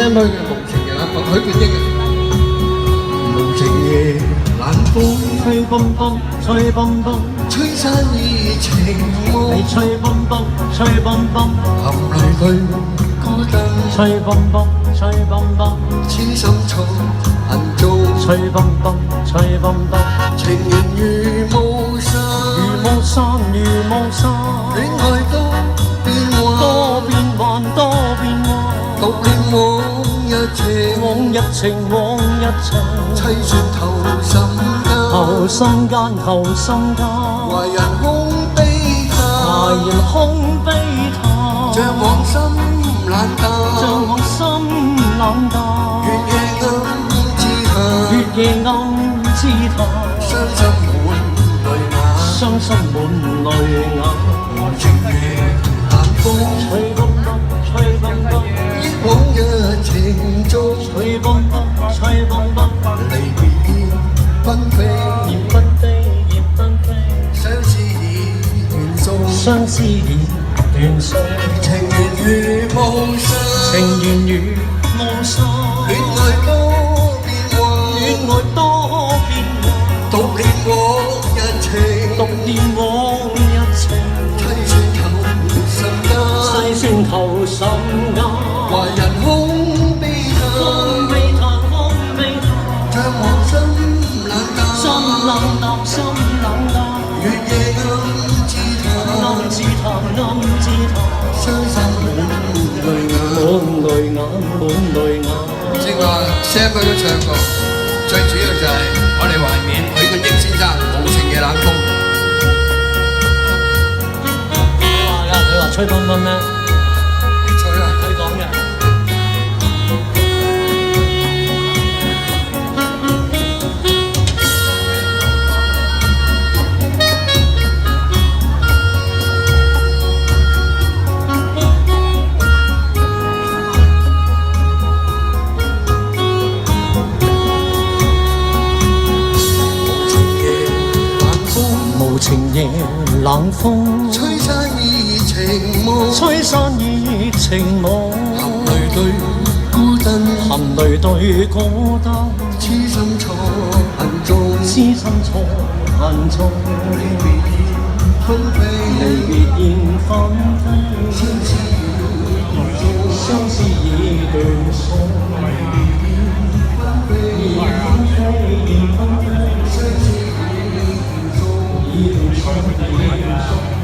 聲去嘅無情嘅冷風，許冠英嘅無情夜冷風，吹蹦蹦，吹蹦蹦，吹散熱情夢，你吹蹦蹦，吹蹦蹦，含淚對孤單，吹蹦蹦，吹蹦蹦，痴心錯恨中，吹蹦蹦，吹蹦蹦，情緣如霧散，如霧散，如霧散，戀愛多變幻，多變幻，多變幻，獨戀往日情，往日情，往日情，凄酸透心間，投心間，投心間，懷人空悲嘆，懷人空悲嘆，像往心冷淡，像往心冷淡，月夜暗之下，月夜暗之下，傷心滿淚眼，無情夜冷風，吹蹦蹦，吹蹦蹦，憶往日情中，吹蹦蹦，吹蹦蹦，離別燕紛飛，燕紛飛，燕紛飛，相思已斷送，相思已斷送，情緣如霧散，情緣如霧散，戀愛多變幻，戀愛多變幻，獨戀往日情，獨戀往日情，凄酸透心間，懷人空悲嘆，空悲嘆，空悲嘆，像往心冷淡，心冷淡，心冷淡，月夜暗自嘆，暗自嘆，暗自嘆，傷心滿淚眼，滿淚眼，滿淚眼。正話 Sam 佢都唱過，最主要就係我哋懷緬許冠英先生無情嘅冷風。你話吹崩崩咩？吹啦，佢講嘅。無情夜冷風，吹散熱情夢，吹散熱情夢，含淚對孤單，含淚對孤單，痴心錯恨中，痴心錯恨中，離別燕紛飛，離別燕紛飛，相思已斷送，相思已斷送，燕紛飛，相思已斷送，已斷送，已斷送。